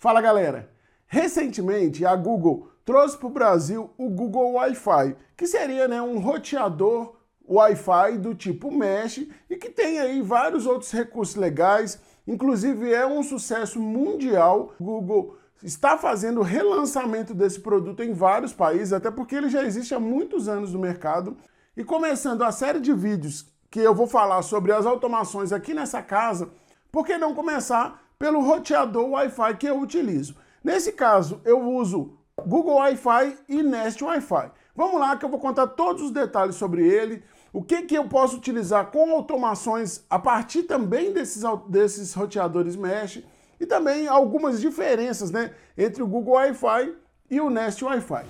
Fala galera! Recentemente a Google trouxe para o Brasil o Google Wi-Fi, que seria um roteador Wi-Fi do tipo Mesh e que tem aí vários outros recursos legais, inclusive é um sucesso mundial. O Google está fazendo o relançamento desse produto em vários países, até porque ele já existe há muitos anos no mercado. E começando a série de vídeos que eu vou falar sobre as automações aqui nessa casa, por que não começar pelo roteador Wi-Fi que eu utilizo? Nesse caso, eu uso Google Wi-Fi e Nest Wi-Fi. Vamos lá que eu vou contar todos os detalhes sobre ele, o que eu posso utilizar com automações a partir também desses roteadores Mesh e também algumas diferenças entre o Google Wi-Fi e o Nest Wi-Fi.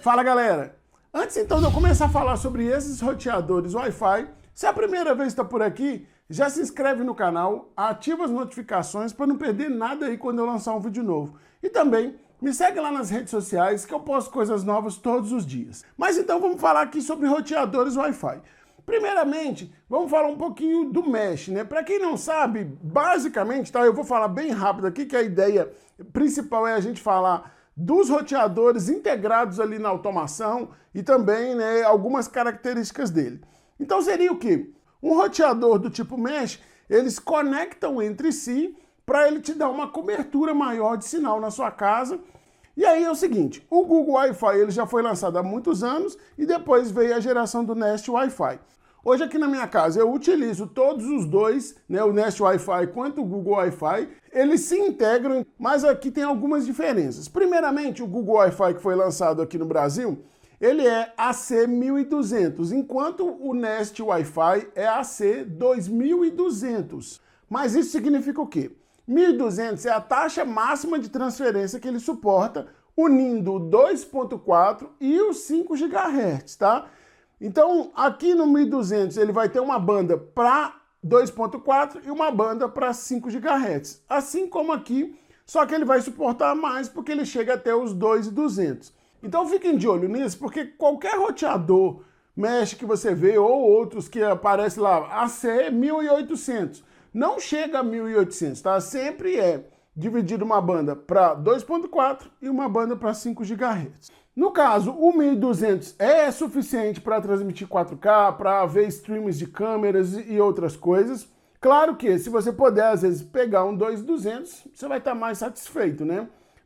Fala galera! Antes então de eu começar a falar sobre esses roteadores Wi-Fi, se é a primeira vez que está por aqui, já se inscreve no canal, ativa as notificações para não perder nada aí quando eu lançar um vídeo novo. E também me segue lá nas redes sociais que eu posto coisas novas todos os dias. Mas então vamos falar aqui sobre roteadores Wi-Fi. Primeiramente, vamos falar um pouquinho do Mesh, Para quem não sabe, basicamente, eu vou falar bem rápido aqui que a ideia principal é a gente falar dos roteadores integrados ali na automação e também algumas características dele. Então seria o quê? Um roteador do tipo Mesh, eles conectam entre si para ele te dar uma cobertura maior de sinal na sua casa. E aí é o seguinte, o Google Wi-Fi ele já foi lançado há muitos anos e depois veio a geração do Nest Wi-Fi. Hoje aqui na minha casa eu utilizo todos os dois, o Nest Wi-Fi quanto o Google Wi-Fi. Eles se integram, mas aqui tem algumas diferenças. Primeiramente, o Google Wi-Fi que foi lançado aqui no Brasil, ele é AC1200, enquanto o Nest Wi-Fi é AC2200. Mas isso significa o quê? 1200 é a taxa máxima de transferência que ele suporta, unindo o 2.4 e os 5 GHz, tá? Então, aqui no 1200 ele vai ter uma banda para 2.4 e uma banda para 5 GHz. Assim como aqui, só que ele vai suportar mais porque ele chega até os 2.200. Então fiquem de olho nisso, porque qualquer roteador Mesh que você vê ou outros que aparecem lá, AC 1800, não chega a 1800, tá? Sempre é dividido uma banda para 2.4 e uma banda para 5 GHz. No caso, o 1200 é suficiente para transmitir 4K, para ver streams de câmeras e outras coisas. Claro que se você puder, às vezes, pegar um 2200, você vai estar mais satisfeito,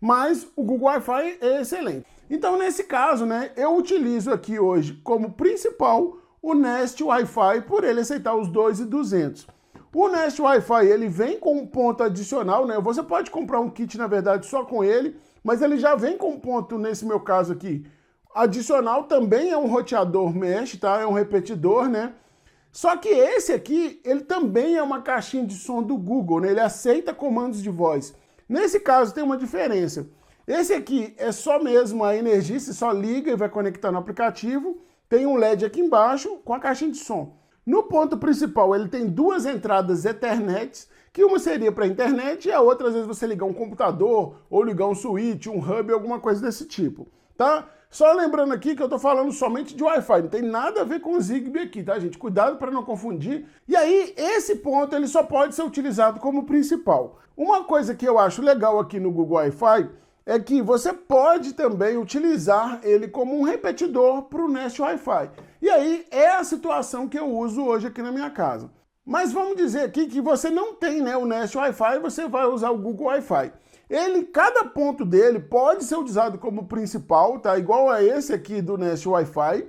Mas o Google Wi-Fi é excelente. Então, nesse caso, eu utilizo aqui hoje como principal o Nest Wi-Fi, por ele aceitar os 2.200. O Nest Wi-Fi, ele vem com um ponto adicional, Você pode comprar um kit, na verdade, só com ele, mas ele já vem com um ponto, nesse meu caso aqui, adicional, também é um roteador Mesh, tá? É um repetidor, Só que esse aqui, ele também é uma caixinha de som do Google, Ele aceita comandos de voz. Nesse caso tem uma diferença. Esse aqui é só mesmo a energia, você só liga e vai conectar no aplicativo. Tem um LED aqui embaixo com a caixinha de som. No ponto principal ele tem duas entradas Ethernet, que uma seria para a internet e a outra às vezes você ligar um computador ou ligar um switch, um hub, alguma coisa desse tipo, tá? Só lembrando aqui que eu tô falando somente de Wi-Fi, não tem nada a ver com o Zigbee aqui, tá, gente? Cuidado para não confundir. E aí, esse ponto ele só pode ser utilizado como principal. Uma coisa que eu acho legal aqui no Google Wi-Fi é que você pode também utilizar ele como um repetidor para o Nest Wi-Fi. E aí é a situação que eu uso hoje aqui na minha casa. Mas vamos dizer aqui que você não tem o Nest Wi-Fi, você vai usar o Google Wi-Fi. Cada ponto dele pode ser usado como principal, tá? Igual a esse aqui do Nest Wi-Fi.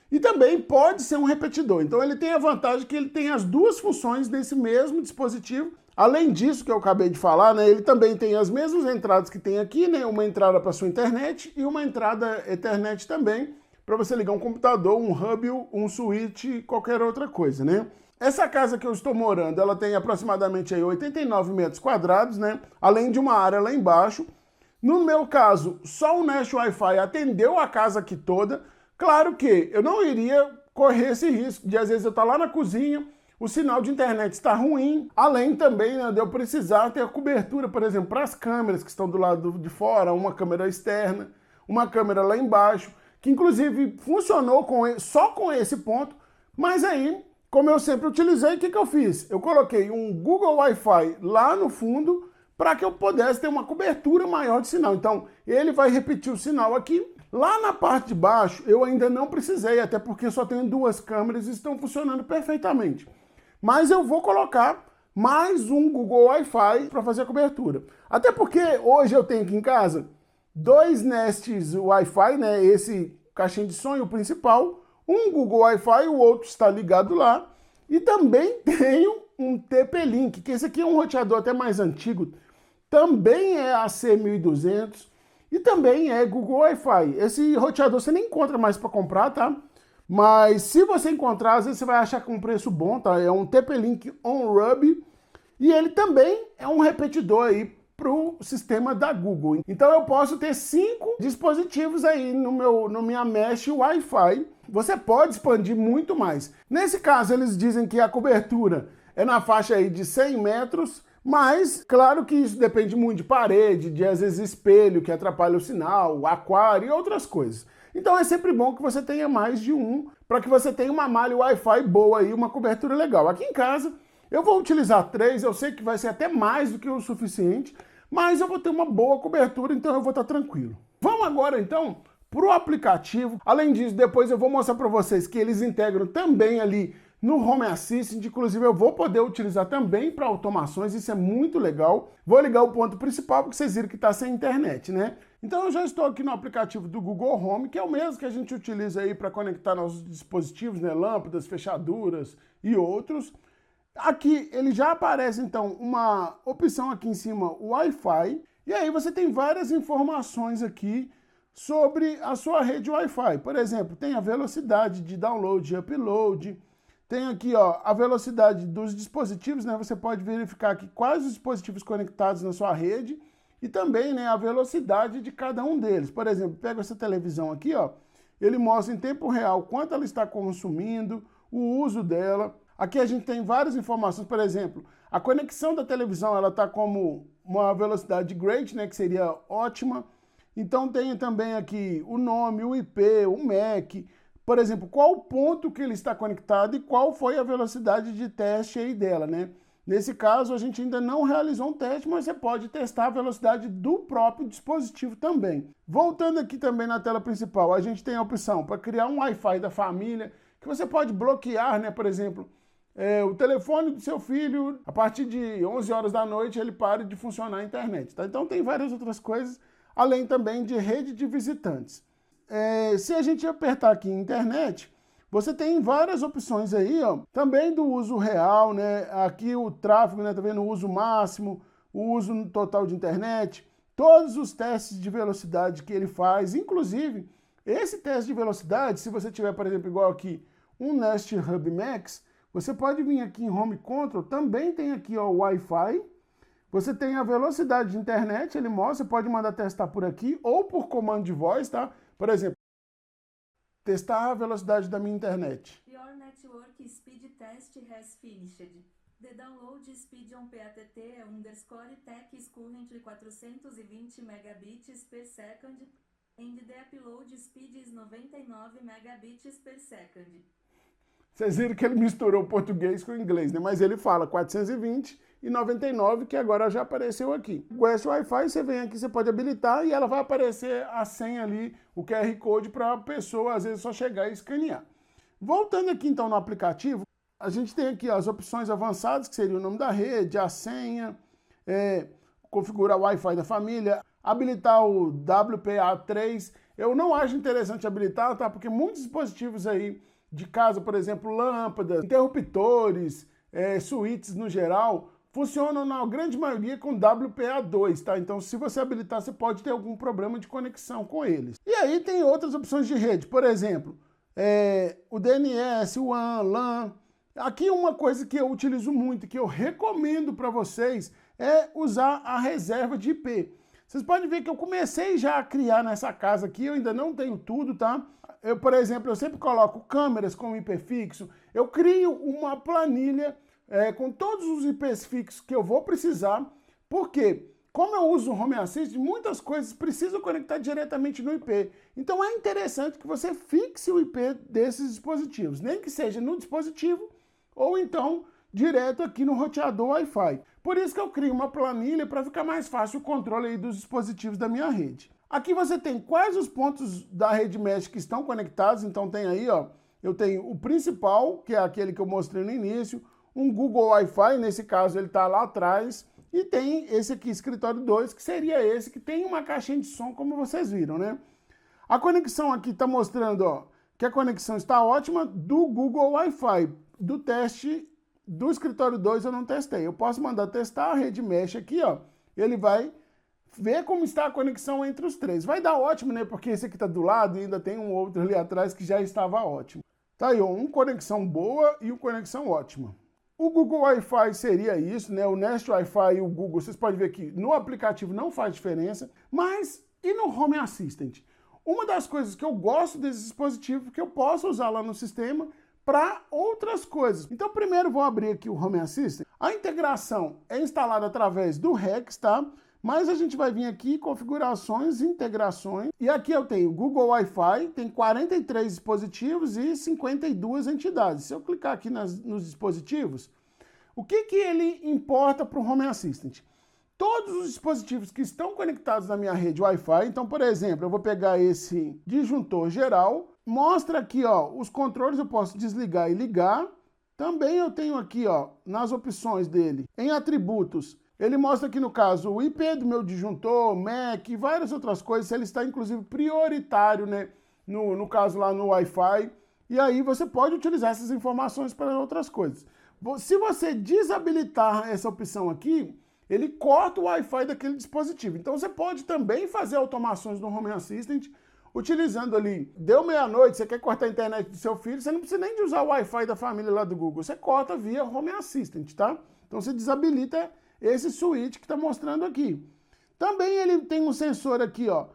E também pode ser um repetidor. Então ele tem a vantagem que ele tem as duas funções nesse mesmo dispositivo. Além disso que eu acabei de falar, ele também tem as mesmas entradas que tem aqui, Uma entrada para sua internet e uma entrada Ethernet também, para você ligar um computador, um hub, um switch e qualquer outra coisa, Essa casa que eu estou morando, ela tem aproximadamente 89 metros quadrados, Além de uma área lá embaixo. No meu caso, só o Nest Wi-Fi atendeu a casa aqui toda. Claro que eu não iria correr esse risco de às vezes eu estar lá na cozinha, o sinal de internet está ruim, além também de eu precisar ter a cobertura, por exemplo, para as câmeras que estão do lado de fora, uma câmera externa, uma câmera lá embaixo, que inclusive funcionou só com esse ponto, mas aí como eu sempre utilizei, o que eu fiz? Eu coloquei um Google Wi-Fi lá no fundo para que eu pudesse ter uma cobertura maior de sinal. Então, ele vai repetir o sinal aqui. Lá na parte de baixo, eu ainda não precisei, até porque só tenho duas câmeras e estão funcionando perfeitamente. Mas eu vou colocar mais um Google Wi-Fi para fazer a cobertura. Até porque hoje eu tenho aqui em casa dois Nests Wi-Fi, né? Esse caixinha de som, o principal, um Google Wi-Fi, o outro está ligado lá. E também tenho um TP-Link, que esse aqui é um roteador até mais antigo, também é AC1200 e também é Google Wi-Fi. Esse roteador você nem encontra mais para comprar, tá? Mas se você encontrar, às vezes você vai achar com um preço bom, tá? É um TP-Link OnRub e ele também é um repetidor aí para o sistema da Google. Então eu posso ter 5 dispositivos aí no minha mesh Wi-Fi. Você pode expandir muito mais. Nesse caso, eles dizem que a cobertura é na faixa aí de 100 metros, mas claro que isso depende muito de parede, de às vezes espelho que atrapalha o sinal, aquário e outras coisas. Então é sempre bom que você tenha mais de um, para que você tenha uma malha Wi-Fi boa aí, uma cobertura legal. Aqui em casa, eu vou utilizar 3, eu sei que vai ser até mais do que o suficiente, mas eu vou ter uma boa cobertura, então eu vou estar tranquilo. Vamos agora, então, para o aplicativo. Além disso, depois eu vou mostrar para vocês que eles integram também ali no Home Assistant, inclusive eu vou poder utilizar também para automações, isso é muito legal. Vou ligar o ponto principal, porque vocês viram que está sem internet, né? Então eu já estou aqui no aplicativo do Google Home, que é o mesmo que a gente utiliza aí para conectar nossos dispositivos, né? Lâmpadas, fechaduras e outros. Aqui ele já aparece então uma opção aqui em cima, Wi-Fi, e aí você tem várias informações aqui sobre a sua rede Wi-Fi. Por exemplo, tem a velocidade de download e upload, tem aqui ó, a velocidade dos dispositivos, né? Você pode verificar aqui quais os dispositivos conectados na sua rede e também, né, a velocidade de cada um deles. Por exemplo, pega essa televisão aqui, ó, ele mostra em tempo real quanto ela está consumindo, o uso dela. Aqui a gente tem várias informações, por exemplo, a conexão da televisão ela está como uma velocidade great, né, que seria ótima. Então tem também aqui o nome, o IP, o MAC, por exemplo, qual o ponto que ele está conectado e qual foi a velocidade de teste aí dela, né? Nesse caso, a gente ainda não realizou um teste, mas você pode testar a velocidade do próprio dispositivo também. Voltando aqui também na tela principal, a gente tem a opção para criar um Wi-Fi da família, que você pode bloquear, né? Por exemplo, o telefone do seu filho, a partir de 11 horas da noite, ele para de funcionar a internet, tá? Então tem várias outras coisas, além também de rede de visitantes. Se a gente apertar aqui em internet, você tem várias opções aí, ó, também do uso real, né? Aqui o tráfego, né? Tá vendo o uso máximo, o uso total de internet, todos os testes de velocidade que ele faz, inclusive esse teste de velocidade, se você tiver, por exemplo, igual aqui, um Nest Hub Max, você pode vir aqui em Home Control, também tem aqui ó, o Wi-Fi, você tem a velocidade de internet, ele mostra, você pode mandar testar por aqui ou por comando de voz, tá? Por exemplo, testar a velocidade da minha internet. Your network speed test has finished. The download speed on PATT_tech is currently 420 megabits per second and the upload speed is 99 megabits per second. Vocês viram que ele misturou o português com o inglês, né? Mas ele fala 420 e 99, que agora já apareceu aqui. Com esse Wi-Fi, você vem aqui, você pode habilitar e ela vai aparecer a senha ali, o QR Code, para a pessoa, às vezes, só chegar e escanear. Voltando aqui, então, no aplicativo, a gente tem aqui as opções avançadas, que seria o nome da rede, a senha, configurar o Wi-Fi da família, habilitar o WPA3. Eu não acho interessante habilitar, tá? Porque muitos dispositivos aí de casa, por exemplo, lâmpadas, interruptores, suítes no geral, funcionam na grande maioria com WPA2, tá? Então, se você habilitar, você pode ter algum problema de conexão com eles. E aí tem outras opções de rede, por exemplo, o DNS, o WAN, LAN. Aqui uma coisa que eu utilizo muito, que eu recomendo para vocês, é usar a reserva de IP. Vocês podem ver que eu comecei já a criar nessa casa aqui, eu ainda não tenho tudo, tá? Eu, por exemplo, eu sempre coloco câmeras com IP fixo, eu crio uma planilha com todos os IPs fixos que eu vou precisar, porque como eu uso o Home Assistant, muitas coisas precisam conectar diretamente no IP. Então é interessante que você fixe o IP desses dispositivos, nem que seja no dispositivo ou então direto aqui no roteador Wi-Fi. Por isso que eu crio uma planilha para ficar mais fácil o controle aí dos dispositivos da minha rede. Aqui você tem quais os pontos da rede mesh que estão conectados, então tem aí, ó, eu tenho o principal, que é aquele que eu mostrei no início, um Google Wi-Fi, nesse caso ele está lá atrás, e tem esse aqui, escritório 2, que seria esse, que tem uma caixinha de som, como vocês viram, né? A conexão aqui está mostrando, ó, que a conexão está ótima do Google Wi-Fi. Do teste do escritório 2 eu não testei. Eu posso mandar testar a rede mesh aqui, ó, ele vai ver como está a conexão entre os três. Vai dar ótimo, né? Porque esse aqui está do lado e ainda tem um outro ali atrás que já estava ótimo. Tá aí, ó, um conexão boa e uma conexão ótima. O Google Wi-Fi seria isso, né? O Nest Wi-Fi e o Google, vocês podem ver que no aplicativo não faz diferença, mas e no Home Assistant? Uma das coisas que eu gosto desse dispositivo é que eu posso usar lá no sistema para outras coisas. Então, primeiro vou abrir aqui o Home Assistant. A integração é instalada através do Rex, tá? Mas a gente vai vir aqui, configurações, integrações, e aqui eu tenho Google Wi-Fi, tem 43 dispositivos e 52 entidades. Se eu clicar aqui nos dispositivos, o que ele importa para o Home Assistant? Todos os dispositivos que estão conectados na minha rede Wi-Fi, então, por exemplo, eu vou pegar esse disjuntor geral, mostra aqui, ó, os controles eu posso desligar e ligar. Também eu tenho aqui, ó, nas opções dele, em atributos, ele mostra aqui no caso o IP do meu disjuntor, MAC e várias outras coisas, ele está inclusive prioritário, né, no caso lá no Wi-Fi, e aí você pode utilizar essas informações para outras coisas. Se você desabilitar essa opção aqui, ele corta o Wi-Fi daquele dispositivo. Então você pode também fazer automações no Home Assistant, utilizando ali, deu meia-noite, você quer cortar a internet do seu filho, você não precisa nem de usar o Wi-Fi da família lá do Google, você corta via Home Assistant, tá? Então você desabilita esse switch que está mostrando aqui. Também ele tem um sensor aqui, ó,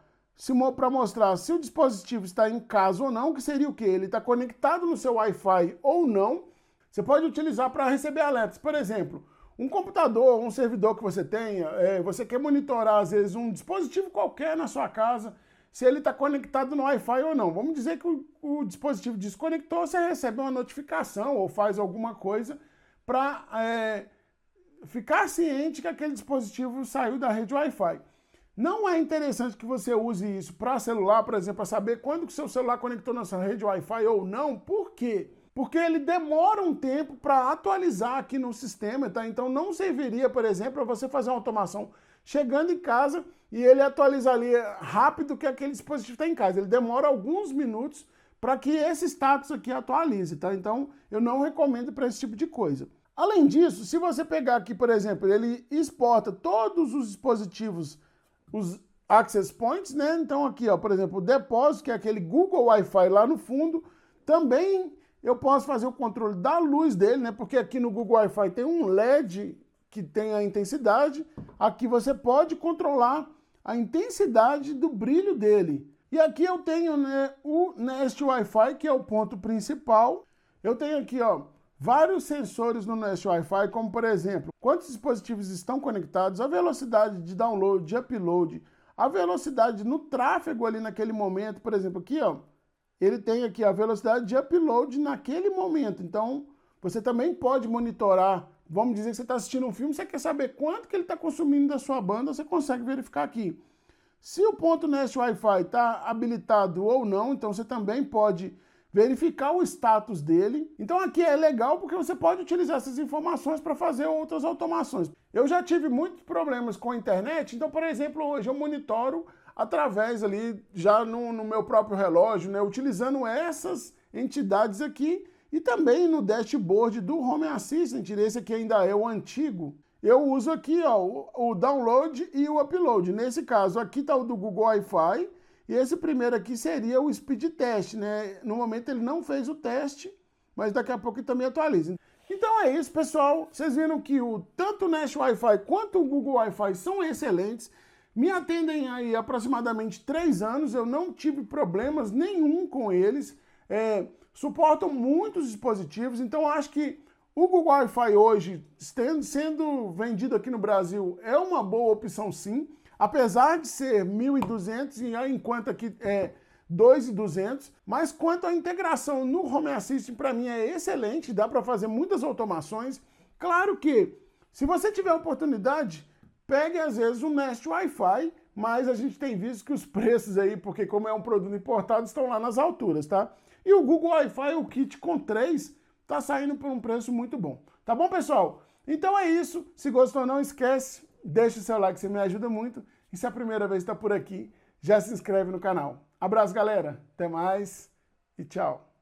para mostrar se o dispositivo está em casa ou não, que seria o quê? Ele está conectado no seu Wi-Fi ou não. Você pode utilizar para receber alertas. Por exemplo, um computador, um servidor que você tenha, você quer monitorar, às vezes, um dispositivo qualquer na sua casa, se ele está conectado no Wi-Fi ou não. Vamos dizer que o dispositivo desconectou, você recebe uma notificação ou faz alguma coisa para ficar ciente que aquele dispositivo saiu da rede Wi-Fi. Não é interessante que você use isso para celular, por exemplo, para saber quando que o seu celular conectou na sua rede Wi-Fi ou não. Por quê? Porque ele demora um tempo para atualizar aqui no sistema, tá? Então não serviria, por exemplo, para você fazer uma automação chegando em casa e ele atualizar ali rápido que aquele dispositivo está em casa. Ele demora alguns minutos para que esse status aqui atualize, tá? Então eu não recomendo para esse tipo de coisa. Além disso, se você pegar aqui, por exemplo, ele exporta todos os dispositivos, os access points, né? Então aqui, ó, por exemplo, o depósito, que é aquele Google Wi-Fi lá no fundo, também eu posso fazer o controle da luz dele, né? Porque aqui no Google Wi-Fi tem um LED que tem a intensidade, aqui você pode controlar a intensidade do brilho dele. E aqui eu tenho, né, o Nest Wi-Fi, que é o ponto principal. Eu tenho aqui, ó, vários sensores no Nest Wi-Fi, como por exemplo, quantos dispositivos estão conectados, a velocidade de download, de upload, a velocidade no tráfego ali naquele momento, por exemplo, aqui, ó, ele tem aqui a velocidade de upload naquele momento. Então, você também pode monitorar, vamos dizer que você está assistindo um filme, você quer saber quanto que ele está consumindo da sua banda, você consegue verificar aqui. Se o ponto Nest Wi-Fi está habilitado ou não, então você também pode verificar o status dele. Então aqui é legal porque você pode utilizar essas informações para fazer outras automações. Eu já tive muitos problemas com a internet, então, por exemplo, hoje eu monitoro através ali, já no meu próprio relógio, né, utilizando essas entidades aqui e também no dashboard do Home Assistant, esse aqui ainda é o antigo. Eu uso aqui, ó, o download e o upload. Nesse caso, aqui está o do Google Wi-Fi, e esse primeiro aqui seria o speed test, né? No momento ele não fez o teste, mas daqui a pouco ele também atualiza. Então é isso, pessoal. Vocês viram que tanto o Nest Wi-Fi quanto o Google Wi-Fi são excelentes. Me atendem aí aproximadamente 3 anos, eu não tive problemas nenhum com eles. Suportam muitos dispositivos, então acho que o Google Wi-Fi hoje, sendo vendido aqui no Brasil, é uma boa opção sim. Apesar de ser 1.200, e enquanto aqui 2.200, mas quanto à integração no Home Assistant, para mim é excelente, dá para fazer muitas automações. Claro que, se você tiver a oportunidade, pegue às vezes um Nest Wi-Fi, mas a gente tem visto que os preços aí, porque como é um produto importado, estão lá nas alturas, tá? E o Google Wi-Fi, o kit com 3, tá saindo por um preço muito bom. Tá bom, pessoal? Então é isso. Se gostou, não esquece, deixa o seu like, você me ajuda muito. E se é a primeira vez que está por aqui, já se inscreve no canal. Abraço, galera. Até mais e tchau.